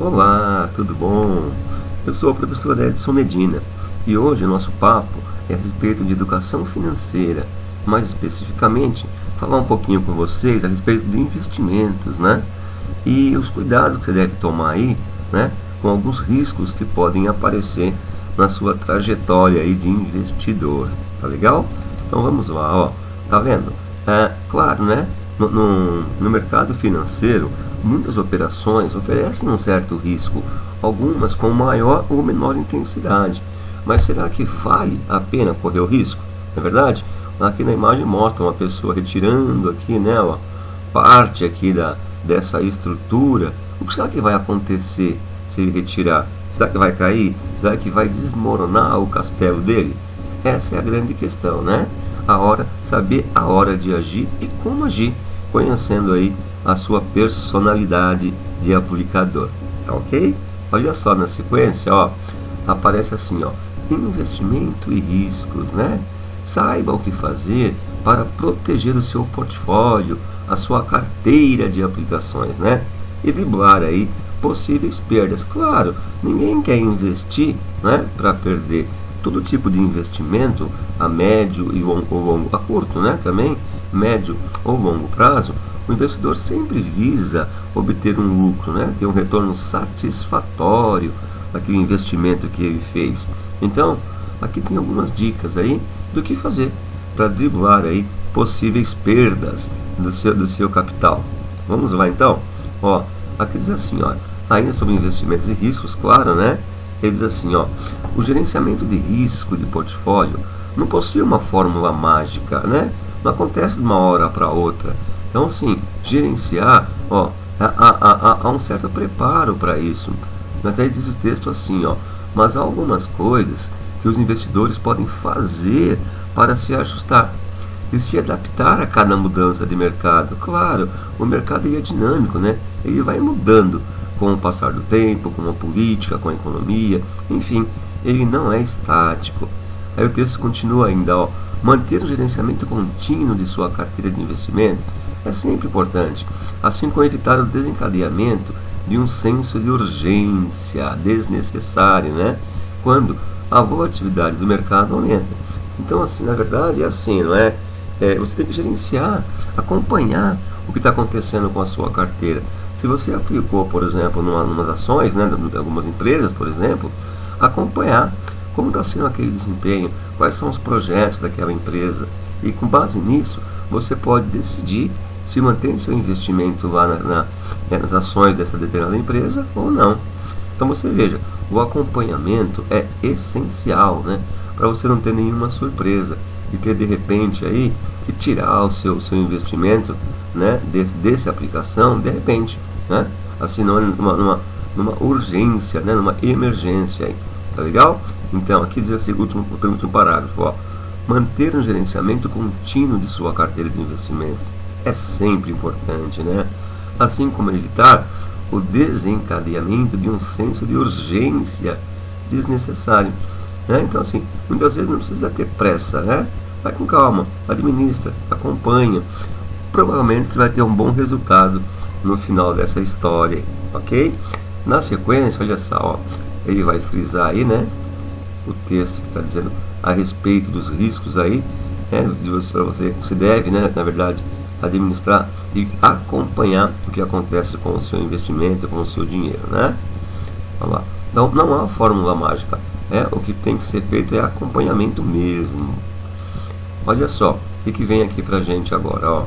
Olá, tudo bom? Eu sou o professor Edson Medina e hoje o nosso papo é a respeito de educação financeira, mais especificamente falar um pouquinho com vocês a respeito de investimentos, né? E os cuidados que você deve tomar aí, né? Com alguns riscos que podem aparecer na sua trajetória aí de investidor, tá legal? Então vamos lá, ó, tá vendo? Claro, né? No mercado financeiro, muitas operações oferecem um certo risco, algumas com maior ou menor intensidade. Mas será que vale a pena correr o risco? Não é verdade? Aqui na imagem mostra uma pessoa retirando aqui, né, ó, parte aqui dessa estrutura. O que será que vai acontecer se ele retirar? Será que vai cair? Será que vai desmoronar o castelo dele? Essa é a grande questão, né? Saber a hora de agir e como agir, conhecendo aí a sua personalidade de aplicador, tá ok? Olha só na sequência, ó, aparece assim, ó, investimento e riscos, né? Saiba o que fazer para proteger o seu portfólio, a sua carteira de aplicações, né? E driblar aí possíveis perdas. Claro, ninguém quer investir, né, para perder. Todo tipo de investimento a médio e a curto, né, também médio ou longo prazo, o investidor sempre visa obter um lucro, né, ter um retorno satisfatório daquele investimento que ele fez. Então, aqui tem algumas dicas aí do que fazer para driblar aí possíveis perdas do seu capital. Vamos lá então? Ó, aqui diz assim, ó, ainda sobre investimentos e riscos, claro, né? Ele diz assim, ó, o gerenciamento de risco de portfólio não possui uma fórmula mágica, né? Não acontece de uma hora para outra. Então, assim, gerenciar, ó, há um certo preparo para isso. Mas aí diz o texto assim, ó, mas há algumas coisas que os investidores podem fazer para se ajustar e se adaptar a cada mudança de mercado. Claro, o mercado é dinâmico, né? Ele vai mudando com o passar do tempo, com a política, com a economia, enfim, ele não é estático. Aí o texto continua ainda, ó, manter o gerenciamento contínuo de sua carteira de investimentos é sempre importante, assim como evitar o desencadeamento de um senso de urgência desnecessário, né? Quando a volatilidade do mercado aumenta. Então, assim, na verdade é assim, não é? Você tem que gerenciar, acompanhar o que está acontecendo com a sua carteira. Se você aplicou, por exemplo, numas ações, né, de algumas empresas, por exemplo, acompanhar como está sendo aquele desempenho, quais são os projetos daquela empresa. E com base nisso, você pode decidir se mantém seu investimento lá nas ações dessa determinada empresa ou não. Então você veja, o acompanhamento é essencial, né, para você não ter nenhuma surpresa e ter de repente aí que tirar o seu investimento, né, dessa aplicação de repente, né, assim numa urgência, né, numa emergência aí, tá legal? Então aqui diz assim, o último parágrafo, ó, manter um gerenciamento contínuo de sua carteira de investimentos é sempre importante, né? Assim como evitar o desencadeamento de um senso de urgência desnecessário, né? Então assim, muitas vezes não precisa ter pressa, né? Vai com calma, administra, acompanha. Provavelmente você vai ter um bom resultado no final dessa história, ok? Na sequência, olha só, ó, ele vai frisar aí, né, o texto que está dizendo a respeito dos riscos aí, né, você deve, né, na verdade, administrar e acompanhar o que acontece com o seu investimento, com o seu dinheiro, né? Vamos lá. Então, não há fórmula mágica, o que tem que ser feito é acompanhamento mesmo. Olha só, o que vem aqui pra gente agora, ó.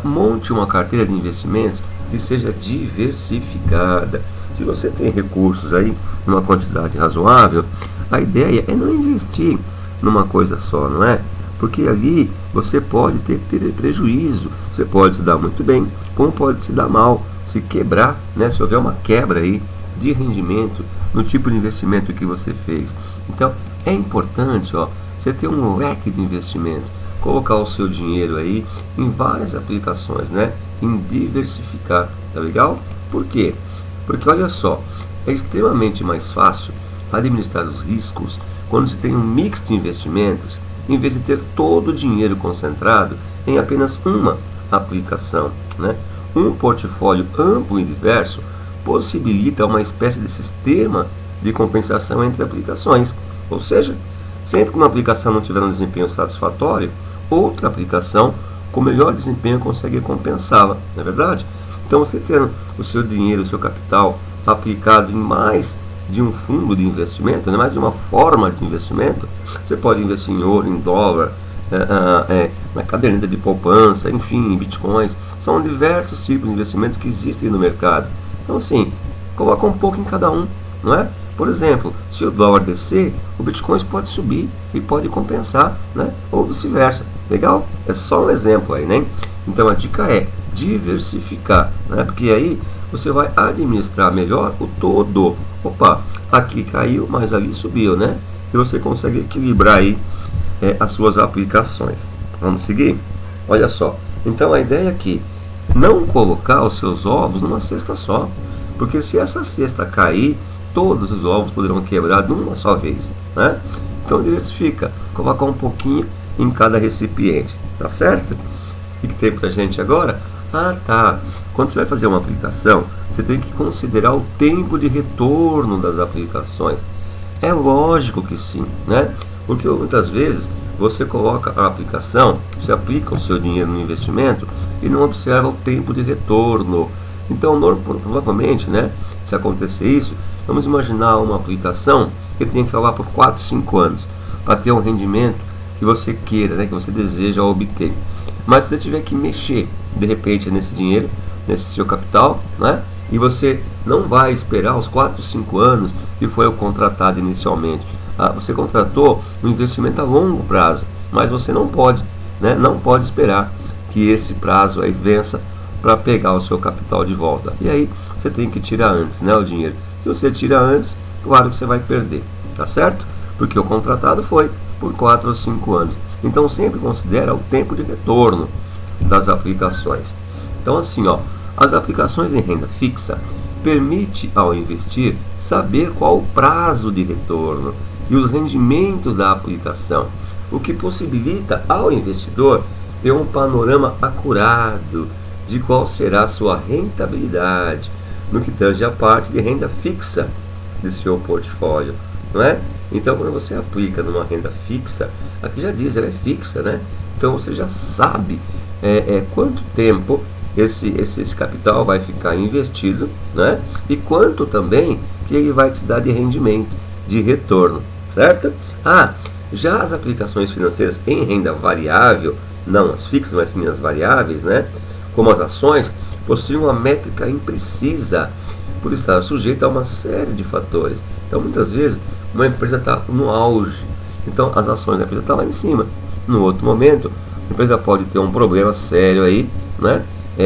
Monte uma carteira de investimentos que seja diversificada. Se você tem recursos aí, numa quantidade razoável, a ideia é não investir numa coisa só, não é? Porque ali você pode ter prejuízo, você pode se dar muito bem, como pode se dar mal, se quebrar, né? Se houver uma quebra aí de rendimento no tipo de investimento que você fez. Então, é importante, ó, você ter um leque de investimentos, colocar o seu dinheiro aí em várias aplicações, né? Em diversificar, tá legal? Por quê? Porque olha só, é extremamente mais fácil administrar os riscos quando se tem um mix de investimentos, em vez de ter todo o dinheiro concentrado em apenas uma aplicação, né? Um portfólio amplo e diverso possibilita uma espécie de sistema de compensação entre aplicações. Ou seja, sempre que uma aplicação não tiver um desempenho satisfatório, outra aplicação com melhor desempenho consegue compensá-la, não é verdade? Então, você tendo o seu dinheiro, o seu capital aplicado em mais de um fundo de investimento, mais de uma forma de investimento, você pode investir em ouro, em dólar, na caderneta de poupança, enfim, em bitcoins. São diversos tipos de investimento que existem no mercado. Então, assim, coloca um pouco em cada um, não é? Por exemplo, se o dólar descer, o bitcoin pode subir e pode compensar, né? Ou vice-versa. Legal? É só um exemplo aí, né? Então a dica é diversificar, né? Porque aí você vai administrar melhor o todo. Opa, aqui caiu, mas ali subiu, né? E você consegue equilibrar aí as suas aplicações. Vamos seguir? Olha só. Então a ideia é que não colocar os seus ovos numa cesta só. Porque se essa cesta cair, todos os ovos poderão quebrar de uma só vez, né? Então diversifica, coloca um pouquinho em cada recipiente, tá certo? O que tem pra gente agora? Ah, tá. Quando você vai fazer uma aplicação, você tem que considerar o tempo de retorno das aplicações. É lógico que sim, né? Porque muitas vezes você coloca a aplicação, você aplica o seu dinheiro no investimento e não observa o tempo de retorno. Então, provavelmente, né, se acontecer isso, vamos imaginar uma aplicação que tem que falar por 4, 5 anos para ter um rendimento que você queira, né, que você deseja obter. Mas se você tiver que mexer de repente nesse dinheiro, nesse seu capital, né, e você não vai esperar os 4, 5 anos que foi o contratado inicialmente. Você contratou um investimento a longo prazo, mas você não pode, né, não pode esperar que esse prazo aí vença para pegar o seu capital de volta. E aí você tem que tirar antes, né, o dinheiro. Se você tira antes, claro que você vai perder, tá certo? Porque o contratado foi por 4 ou 5 anos. Então sempre considera o tempo de retorno das aplicações. Então assim, ó, as aplicações em renda fixa permite ao investir saber qual o prazo de retorno e os rendimentos da aplicação, o que possibilita ao investidor ter um panorama acurado de qual será a sua rentabilidade no que tange a parte de renda fixa de seu portfólio, não é? Então, quando você aplica numa renda fixa, aqui já diz, ela é fixa, né? Então você já sabe quanto tempo esse capital vai ficar investido, né? E quanto também que ele vai te dar de rendimento, de retorno, certo? Já as aplicações financeiras em renda variável, não as fixas, mas sim as variáveis, né? Como as ações, possuem uma métrica imprecisa por estar sujeita a uma série de fatores. Então, muitas vezes, uma empresa está no auge, então as ações da empresa estão lá em cima. No outro momento, a empresa pode ter um problema sério aí, né?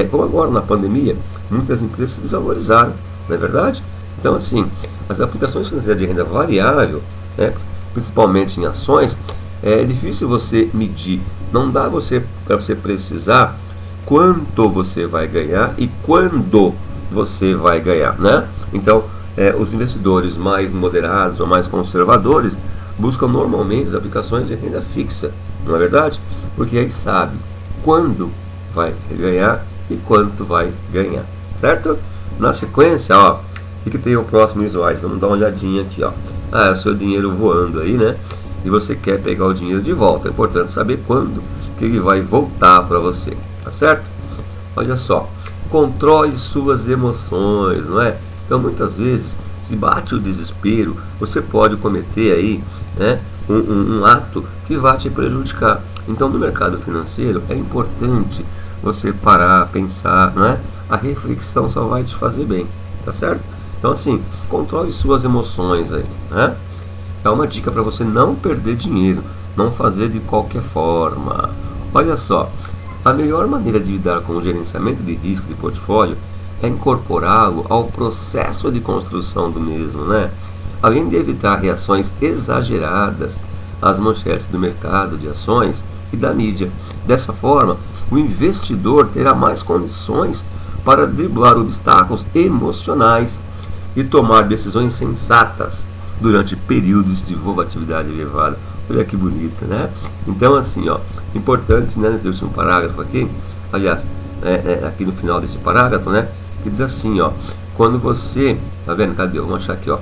Como agora na pandemia, muitas empresas se desvalorizaram, não é verdade? Então, assim, as aplicações financeiras de renda variável, né, principalmente em ações, é difícil você medir. Não dá para você precisar quanto você vai ganhar e quando você vai ganhar, né? Então, os investidores mais moderados ou mais conservadores buscam normalmente as aplicações de renda fixa, não é verdade? Porque aí sabe quando vai ganhar e quanto vai ganhar, certo? Na sequência, ó, o que tem o próximo slide? Vamos dar uma olhadinha aqui, ó. É o seu dinheiro voando aí, né? E você quer pegar o dinheiro de volta. É importante saber quando que ele vai voltar para você, tá certo? Olha só, controle suas emoções, não é? Então muitas vezes, se bate o desespero, você pode cometer aí, né, um ato que vai te prejudicar. Então no mercado financeiro é importante você parar, pensar, não é? A reflexão só vai te fazer bem, tá certo? Então assim, controle suas emoções aí, né? É uma dica para você não perder dinheiro, não fazer de qualquer forma. Olha só, a melhor maneira de lidar com o gerenciamento de risco de portfólio é incorporá-lo ao processo de construção do mesmo, né? Além de evitar reações exageradas às manchetes do mercado de ações e da mídia. Dessa forma, o investidor terá mais condições para driblar obstáculos emocionais e tomar decisões sensatas durante períodos de volatilidade elevada. Olha que bonito, né? Então, assim, ó, importante, né, nesse último parágrafo aqui, aliás, aqui no final desse parágrafo, né, que diz assim, ó, quando você, tá vendo, cadê? Vamos achar aqui, ó,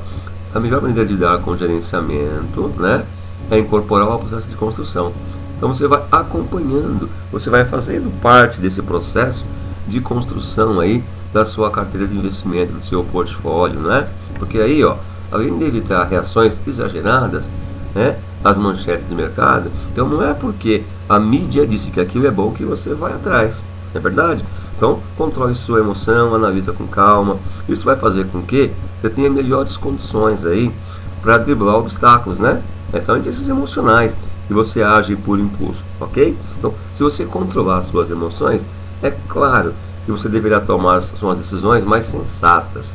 a melhor maneira de lidar com o gerenciamento, né, é incorporar o processo de construção. Então você vai acompanhando, você vai fazendo parte desse processo de construção aí da sua carteira de investimento, do seu portfólio, né? Porque aí, ó, além de evitar reações exageradas, né, às manchetes de mercado, então não é porque a mídia disse que aquilo é bom que você vai atrás, não é verdade? Então, controle sua emoção, analisa com calma. Isso vai fazer com que você tenha melhores condições aí para driblar obstáculos, né? Então, esses emocionais, e você age por impulso, ok? Então, se você controlar as suas emoções, é claro que você deverá tomar as suas decisões mais sensatas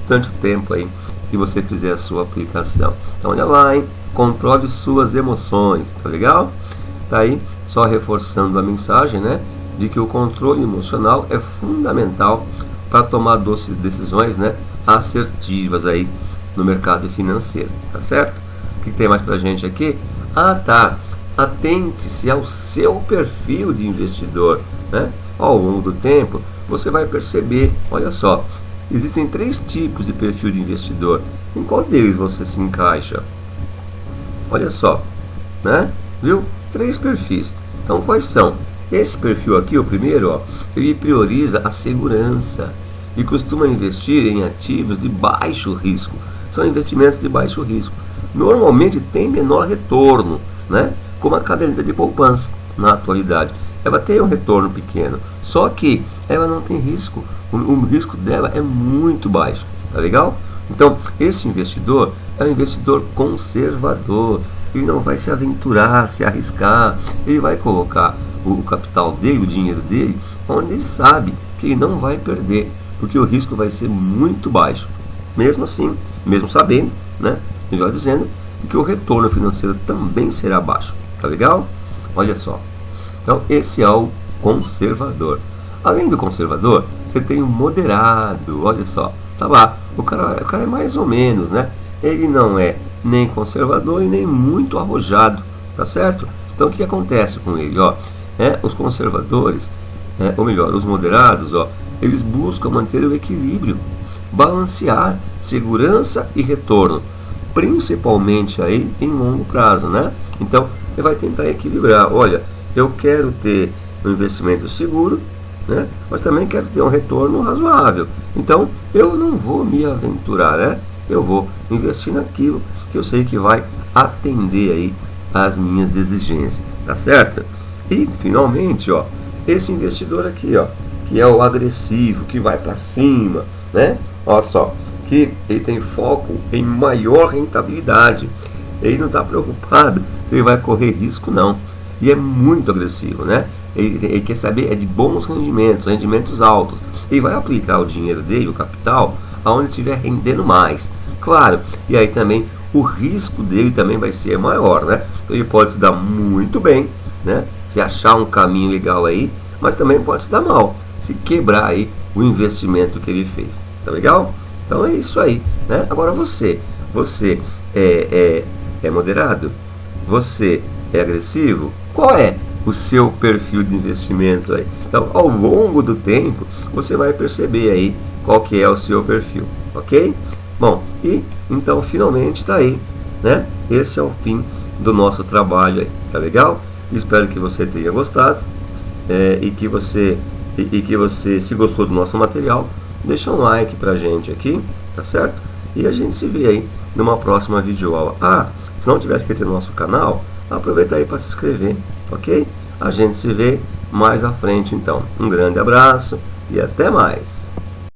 durante o tempo aí que você fizer a sua aplicação. Então, olha lá, hein? Controle suas emoções, tá legal? Tá aí, só reforçando a mensagem, né? De que o controle emocional é fundamental para tomar decisões, né, assertivas aí no mercado financeiro, tá certo? O que tem mais pra gente aqui? Ah, tá. Atente-se ao seu perfil de investidor, né? Ao longo do tempo, você vai perceber, olha só, existem 3 tipos de perfil de investidor. Em qual deles você se encaixa? Olha só, né? Viu? 3 perfis. Então, quais são? Esse perfil aqui, o primeiro, ó, ele prioriza a segurança e costuma investir em ativos de baixo risco. São investimentos de baixo risco. Normalmente tem menor retorno, né? Como a caderneta de poupança na atualidade. Ela tem um retorno pequeno, só que ela não tem risco. O risco dela é muito baixo, tá legal? Então, esse investidor é um investidor conservador. Ele não vai se aventurar, se arriscar. Ele vai colocar o capital dele, o dinheiro dele, onde ele sabe que ele não vai perder, porque o risco vai ser muito baixo. Mesmo assim, mesmo sabendo, né, melhor dizendo, que o retorno financeiro também será baixo. Tá legal? Olha só. Então, esse é o conservador. Além do conservador, você tem o moderado. Olha só. Tá lá. O cara é mais ou menos, né? Ele não é nem conservador e nem muito arrojado. Tá certo? Então, o que acontece com ele? Ó, os conservadores, ou melhor, os moderados, ó, eles buscam manter o equilíbrio, balancear segurança e retorno, principalmente aí em longo prazo, né? Então, ele vai tentar equilibrar. Olha, eu quero ter um investimento seguro, né? Mas também quero ter um retorno razoável. Então, eu não vou me aventurar, né? Eu vou investir naquilo que eu sei que vai atender aí às minhas exigências, tá certo? E, finalmente, ó, esse investidor aqui, ó, que é o agressivo, que vai para cima, né? Olha só, que ele tem foco em maior rentabilidade. Ele não está preocupado se ele vai correr risco, não. E é muito agressivo, né? Ele quer saber de bons rendimentos, rendimentos altos. Ele vai aplicar o dinheiro dele, o capital, aonde estiver rendendo mais. Claro, e aí também o risco dele também vai ser maior, né? Então ele pode se dar muito bem, né? Se achar um caminho legal aí, mas também pode se dar mal, se quebrar aí o investimento que ele fez. Tá legal? Então é isso aí, né? Agora você é moderado? Você é agressivo? Qual é o seu perfil de investimento aí? Então, ao longo do tempo, você vai perceber aí qual que é o seu perfil, ok? Bom, e então finalmente está aí, né? Esse é o fim do nosso trabalho aí, tá legal? Espero que você tenha gostado e que você, se gostou do nosso material, deixa um like pra gente aqui, tá certo? E a gente se vê aí numa próxima videoaula. Ah, se não tiver inscrito no nosso canal, aproveita aí para se inscrever, ok? A gente se vê mais à frente então. Um grande abraço e até mais!